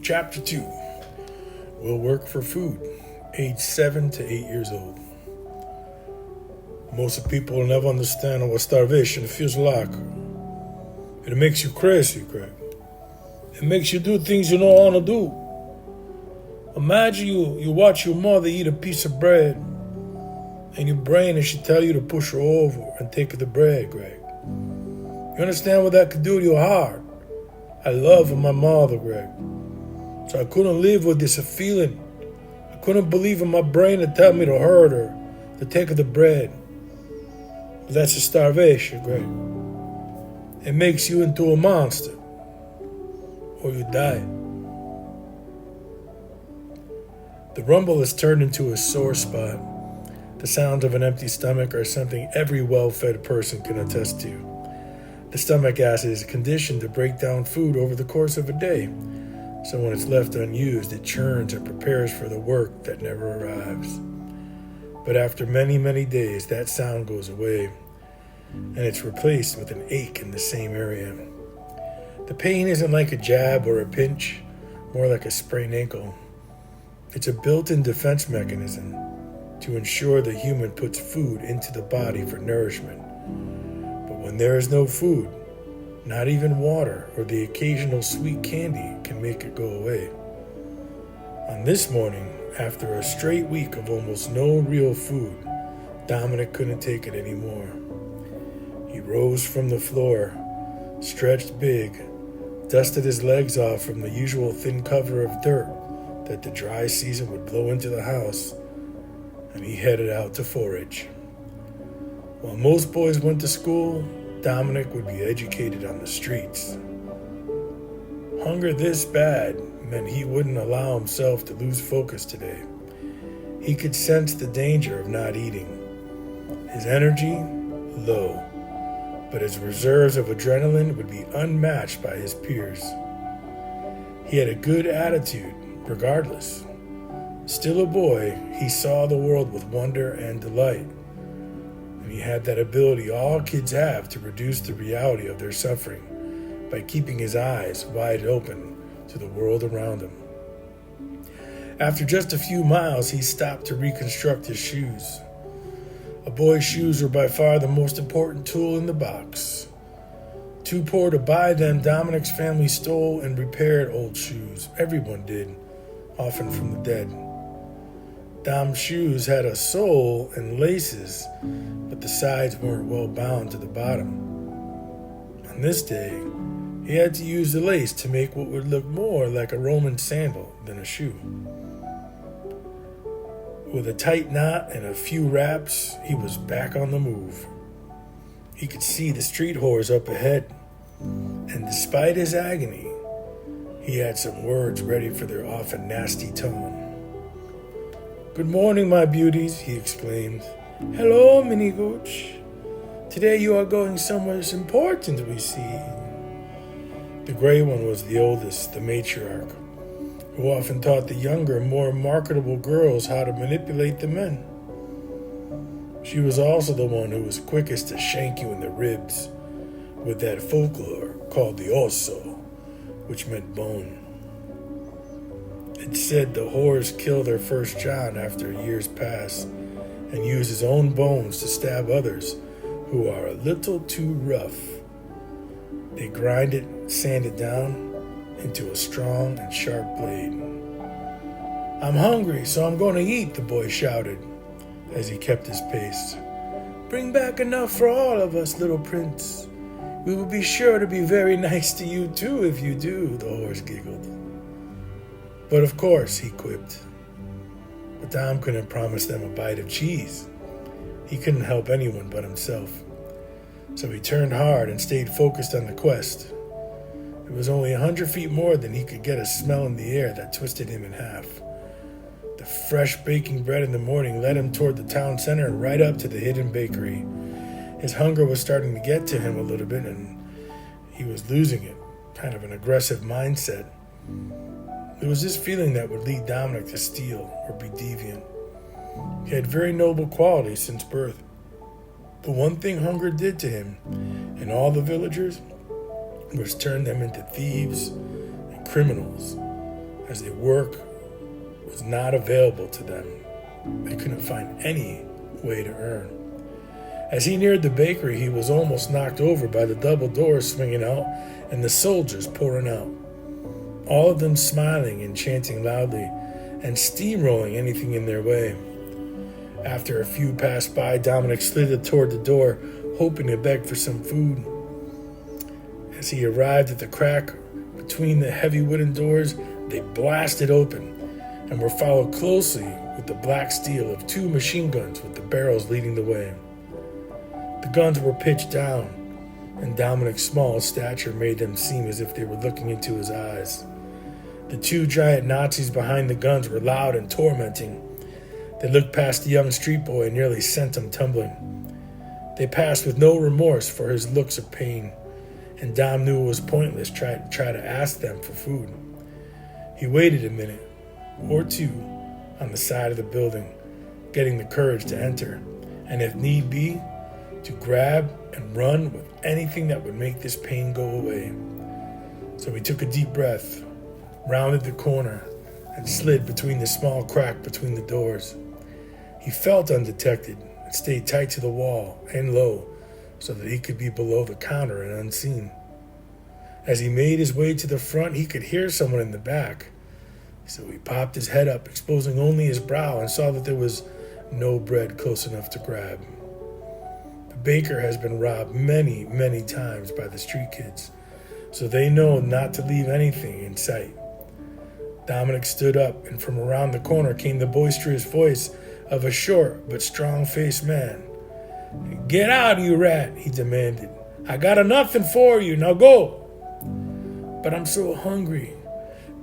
Chapter 2 Will Work for Food, age 7 to 8 years old. Most people will never understand what starvation feels like. It makes you crazy, Greg. It makes you do things you don't want to do. Imagine you watch your mother eat a piece of bread, and your brain and she tell you to push her over and take the bread, Greg. You understand what that could do to your heart? I love my mother, Greg. So I couldn't live with this feeling. I couldn't believe in my brain to tell me to hurt her, to take the bread. But that's a starvation, Greg. It makes you into a monster, or you die. The rumble has turned into a sore spot. The sound of an empty stomach are something every well-fed person can attest to. The stomach acid is conditioned to break down food over the course of a day. So when it's left unused, it churns and prepares for the work that never arrives. But after many, many days, that sound goes away, and it's replaced with an ache in the same area. The pain isn't like a jab or a pinch, more like a sprained ankle. It's a built-in defense mechanism to ensure the human puts food into the body for nourishment. But when there is no food, not even water or the occasional sweet candy can make it go away. On this morning, after a straight week of almost no real food, Dominic couldn't take it anymore. He rose from the floor, stretched big, dusted his legs off from the usual thin cover of dirt that the dry season would blow into the house, and he headed out to forage. While most boys went to school, Dominic would be educated on the streets. Hunger this bad meant he wouldn't allow himself to lose focus today. He could sense the danger of not eating. His energy, low, but his reserves of adrenaline would be unmatched by his peers. He had a good attitude, regardless. Still a boy, he saw the world with wonder and delight. And he had that ability all kids have to reduce the reality of their suffering by keeping his eyes wide open to the world around him. After just a few miles, he stopped to reconstruct his shoes. A boy's shoes were by far the most important tool in the box. Too poor to buy them, Dominic's family stole and repaired old shoes. Everyone did, often from the dead. Dom's shoes had a sole and laces, but the sides weren't well bound to the bottom. On this day, he had to use the lace to make what would look more like a Roman sandal than a shoe. With a tight knot and a few wraps, he was back on the move. He could see the street whores up ahead, and despite his agony, he had some words ready for their often nasty tone. "Good morning, my beauties," he exclaimed. "Hello, mini gooch. Today you are going somewhere important, we see." The gray one was the oldest, the matriarch, who often taught the younger, more marketable girls how to manipulate the men. She was also the one who was quickest to shank you in the ribs with that folklore called the osso, which meant bone. It's said the whores kill their first John after years pass and use his own bones to stab others who are a little too rough. They grind it, sand it down into a strong and sharp blade. "I'm hungry, so I'm going to eat," the boy shouted as he kept his pace. "Bring back enough for all of us, little prince. We will be sure to be very nice to you too if you do," the horse giggled. "But of course," he quipped. But Dom couldn't promise them a bite of cheese. He couldn't help anyone but himself. So he turned hard and stayed focused on the quest. It was only 100 feet more than he could get a smell in the air that twisted him in half. The fresh baking bread in the morning led him toward the town center and right up to the hidden bakery. His hunger was starting to get to him a little bit, and he was losing it, kind of an aggressive mindset. It was this feeling that would lead Dominic to steal or be deviant. He had very noble qualities since birth. The one thing hunger did to him and all the villagers was turn them into thieves and criminals, as their work was not available to them. They couldn't find any way to earn. As he neared the bakery, he was almost knocked over by the double doors swinging out and the soldiers pouring out, all of them smiling and chanting loudly and steamrolling anything in their way. After a few passed by, Dominic slithered toward the door, hoping to beg for some food. As he arrived at the crack between the heavy wooden doors, they blasted open and were followed closely with the black steel of 2 machine guns with the barrels leading the way. The guns were pitched down, and Dominic's small stature made them seem as if they were looking into his eyes. The 2 giant Nazis behind the guns were loud and tormenting. They looked past the young street boy and nearly sent him tumbling. They passed with no remorse for his looks of pain, and Dom knew it was pointless try to ask them for food. He waited a minute or two on the side of the building, getting the courage to enter, and if need be, to grab and run with anything that would make this pain go away. So he took a deep breath, rounded the corner, and slid between the small crack between the doors. He felt undetected and stayed tight to the wall and low so that he could be below the counter and unseen. As he made his way to the front, he could hear someone in the back. So he popped his head up, exposing only his brow, and saw that there was no bread close enough to grab. The baker has been robbed many, many times by the street kids, so they know not to leave anything in sight. Dominic stood up, and from around the corner came the boisterous voice of a short but strong-faced man. "Get out, you rat," he demanded. "I got a nothing for you, now go." "But I'm so hungry.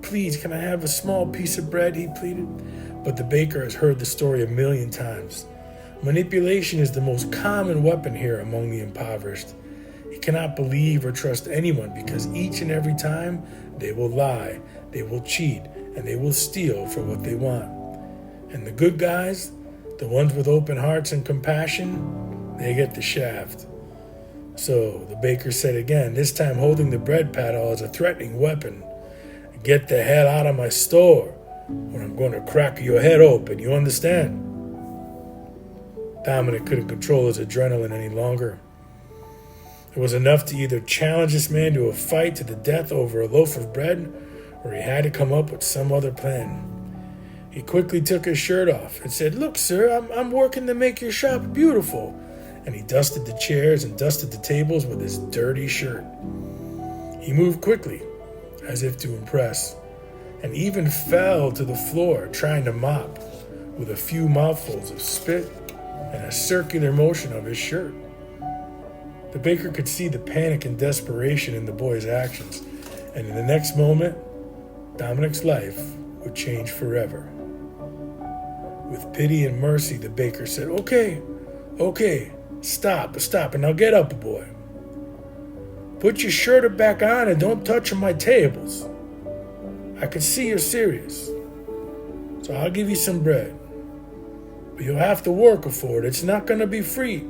Please, can I have a small piece of bread?" he pleaded. But the baker has heard the story 1,000,000 times. Manipulation is the most common weapon here among the impoverished. He cannot believe or trust anyone because each and every time they will lie, they will cheat, and they will steal for what they want. And the good guys, the ones with open hearts and compassion, they get the shaft. So the baker said again, this time holding the bread paddle as a threatening weapon, "Get the hell out of my store, or I'm going to crack your head open, you understand?" Dominic couldn't control his adrenaline any longer. It was enough to either challenge this man to a fight to the death over a loaf of bread, or he had to come up with some other plan. He quickly took his shirt off and said, "Look, sir, I'm working to make your shop beautiful." And he dusted the chairs and dusted the tables with his dirty shirt. He moved quickly, as if to impress, and even fell to the floor trying to mop with a few mouthfuls of spit and a circular motion of his shirt. The baker could see the panic and desperation in the boy's actions, and in the next moment, Dominic's life would change forever. With pity and mercy, the baker said, Okay, stop, and now get up, boy. Put your shirt back on and don't touch my tables. I can see you're serious, so I'll give you some bread. But you'll have to work for it. It's not going to be free.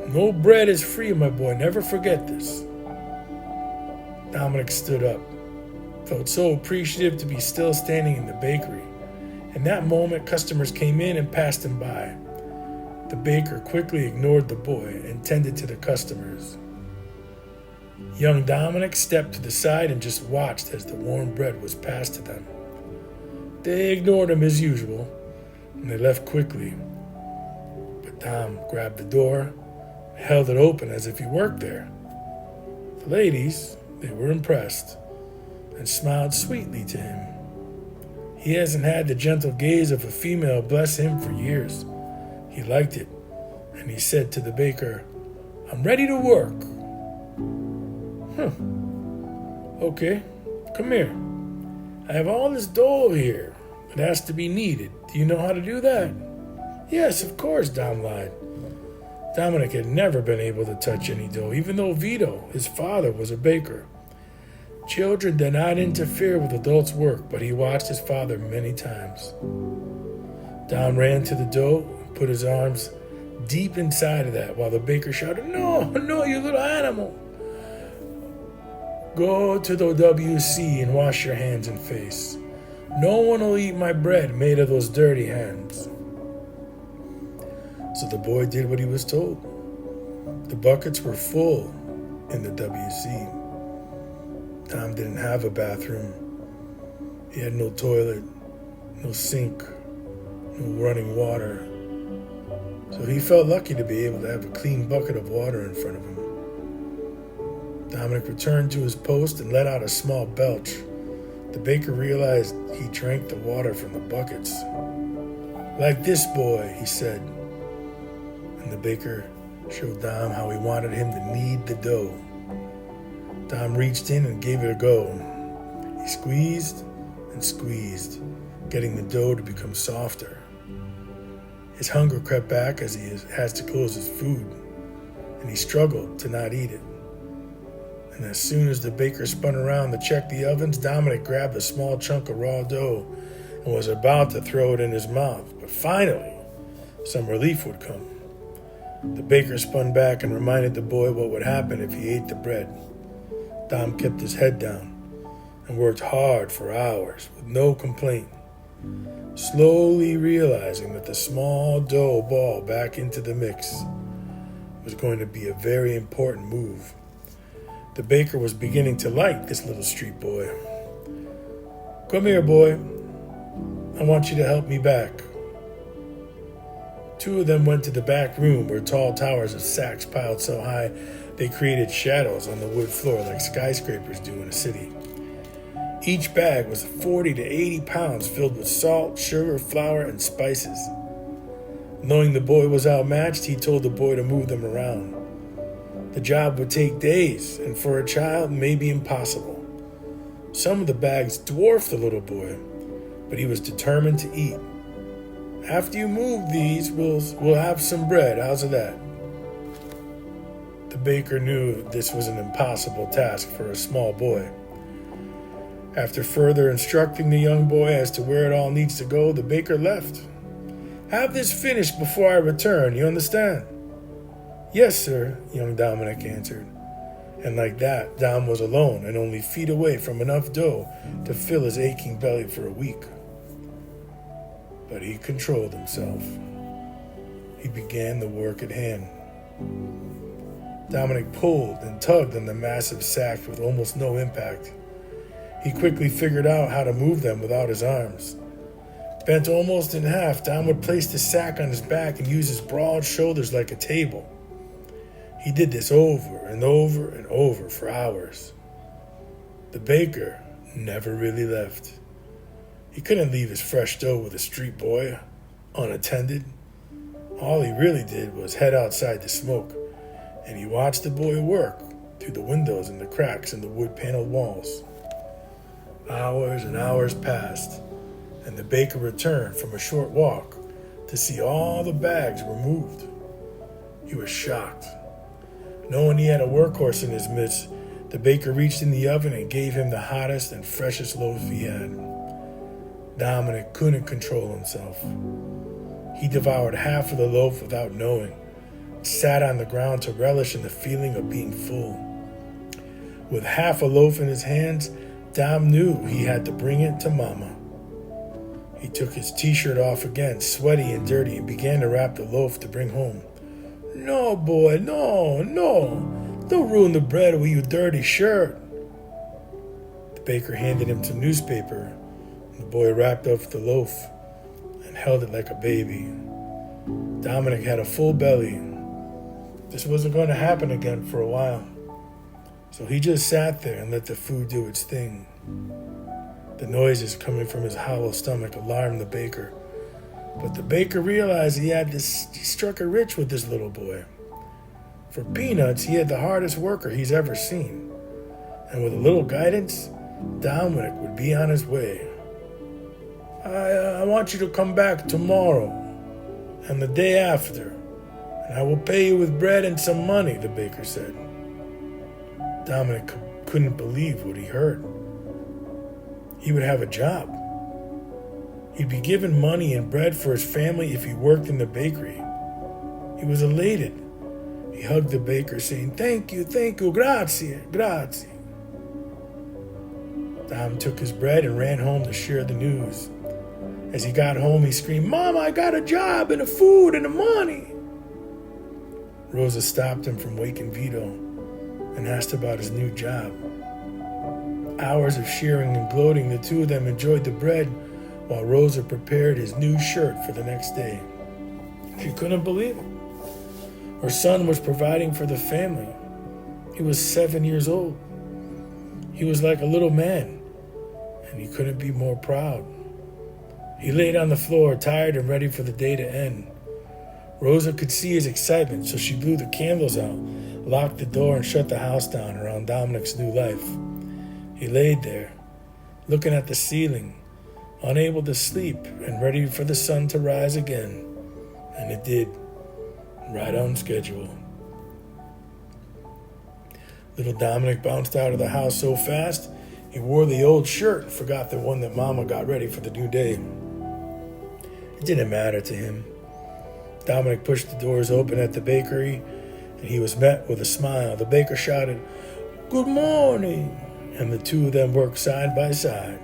No bread is free, my boy. Never forget this. Dominic stood up, felt so appreciative to be still standing in the bakery. In that moment, customers came in and passed him by. The baker quickly ignored the boy and tended to the customers. Young Dominic stepped to the side and just watched as the warm bread was passed to them. They ignored him as usual, and they left quickly. But Dom grabbed the door, held it open as if he worked there. The ladies, they were impressed and smiled sweetly to him. He hasn't had the gentle gaze of a female bless him for years. He liked it, and he said to the baker, "I'm ready to work." Okay, come here. I have all this dough here that has to be kneaded. Do you know how to do that? Yes, of course, Dom lied. Dominic had never been able to touch any dough, even though Vito, his father, was a baker. Children did not interfere with adults' work, but he watched his father many times. Dom ran to the dough and put his arms deep inside of that while the baker shouted, No, you little animal. Go to the WC and wash your hands and face. No one will eat my bread made of those dirty hands. So the boy did what he was told. The buckets were full in the WC. Tom didn't have a bathroom. He had no toilet, no sink, no running water. So he felt lucky to be able to have a clean bucket of water in front of him. Dominic returned to his post and let out a small belch. The baker realized he drank the water from the buckets. "Like this boy," he said. And the baker showed Dom how he wanted him to knead the dough. Dom reached in and gave it a go. He squeezed and squeezed, getting the dough to become softer. His hunger crept back as he has to close his food, and he struggled to not eat it. And as soon as the baker spun around to check the ovens, Dominic grabbed a small chunk of raw dough and was about to throw it in his mouth. But finally, some relief would come. The baker spun back and reminded the boy what would happen if he ate the bread. Dom kept his head down and worked hard for hours with no complaint, slowly realizing that the small dough ball back into the mix was going to be a very important move. The baker was beginning to like this little street boy. "Come here, boy. I want you to help me back." Two of them went to the back room where tall towers of sacks piled so high they created shadows on the wood floor like skyscrapers do in a city. Each bag was 40 to 80 pounds filled with salt, sugar, flour, and spices. Knowing the boy was outmatched, he told the boy to move them around. The job would take days, and for a child, maybe impossible. Some of the bags dwarfed the little boy, but he was determined to eat. "After you move these, we'll have some bread. How's that?" The baker knew this was an impossible task for a small boy. After further instructing the young boy as to where it all needs to go, the baker left. "Have this finished before I return, you understand?" "Yes, sir," young Dominic answered. And like that, Dom was alone and only feet away from enough dough to fill his aching belly for a week. But he controlled himself. He began the work at hand. Dominic pulled and tugged on the massive sacks with almost no impact. He quickly figured out how to move them without his arms. Bent almost in half, Dom would place the sack on his back and use his broad shoulders like a table. He did this over and over and over for hours. The baker never really left. He couldn't leave his fresh dough with a street boy, unattended. All he really did was head outside to smoke, and he watched the boy work through the windows and the cracks in the wood-paneled walls. Hours and hours passed, and the baker returned from a short walk to see all the bags were moved. He was shocked. Knowing he had a workhorse in his midst, the baker reached in the oven and gave him the hottest and freshest loaf he had. Dominic couldn't control himself. He devoured half of the loaf without knowing, sat on the ground to relish in the feeling of being full. With half a loaf in his hands, Dom knew he had to bring it to Mama. He took his t-shirt off again, sweaty and dirty, and began to wrap the loaf to bring home. "No, boy, no. Don't ruin the bread with your dirty shirt." The baker handed him some newspaper. The boy wrapped up the loaf and held it like a baby. Dominic had a full belly. This wasn't going to happen again for a while. So he just sat there and let the food do its thing. The noises coming from his hollow stomach alarmed the baker. But the baker realized he struck it rich with this little boy. For peanuts, he had the hardest worker he's ever seen. And with a little guidance, Dominic would be on his way. I want you to come back tomorrow and the day after, and I will pay you with bread and some money," the baker said. Dominic couldn't believe what he heard. He would have a job. He'd be given money and bread for his family if he worked in the bakery. He was elated. He hugged the baker, saying, thank you, grazie. Dom took his bread and ran home to share the news. As he got home, he screamed, "Mama, I got a job and the food and the money." Rosa stopped him from waking Vito and asked about his new job. Hours of sharing and gloating, the two of them enjoyed the bread while Rosa prepared his new shirt for the next day. She couldn't believe it. Her son was providing for the family. He was 7 years old. He was like a little man, and he couldn't be more proud. He laid on the floor, tired and ready for the day to end. Rosa could see his excitement, so she blew the candles out, locked the door, and shut the house down around Dominic's new life. He laid there, looking at the ceiling, unable to sleep and ready for the sun to rise again. And it did, right on schedule. Little Dominic bounced out of the house so fast, he wore the old shirt and forgot the one that Mama got ready for the new day. It didn't matter to him. Dominic pushed the doors open at the bakery, and he was met with a smile. The baker shouted, "Good morning," and the two of them worked side by side,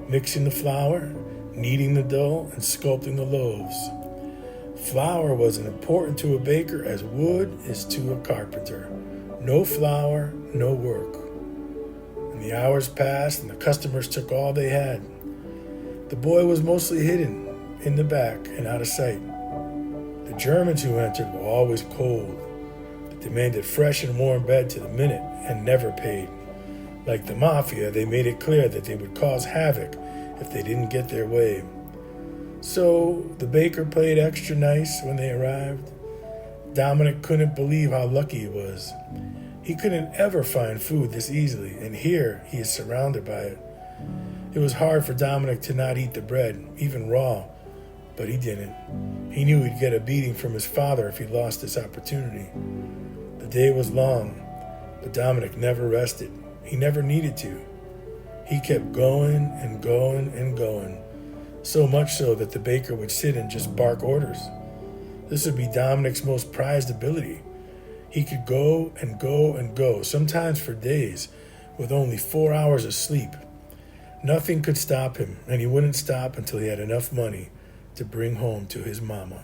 mixing the flour, kneading the dough, and sculpting the loaves. Flour was as important to a baker as wood is to a carpenter. No flour, no work. And the hours passed, and the customers took all they had. The boy was mostly hidden in the back and out of sight. The Germans who entered were always cold. They demanded fresh and warm bread to the minute and never paid. Like the mafia, they made it clear that they would cause havoc if they didn't get their way. So the baker played extra nice when they arrived. Dominic couldn't believe how lucky he was. He couldn't ever find food this easily, and here he is surrounded by it. It was hard for Dominic to not eat the bread, even raw, but he didn't. He knew he'd get a beating from his father if he lost this opportunity. The day was long, but Dominic never rested. He never needed to. He kept going and going and going, so much so that the baker would sit and just bark orders. This would be Dominic's most prized ability. He could go and go and go, sometimes for days, with only 4 hours of sleep. Nothing could stop him, and he wouldn't stop until he had enough money to bring home to his mama.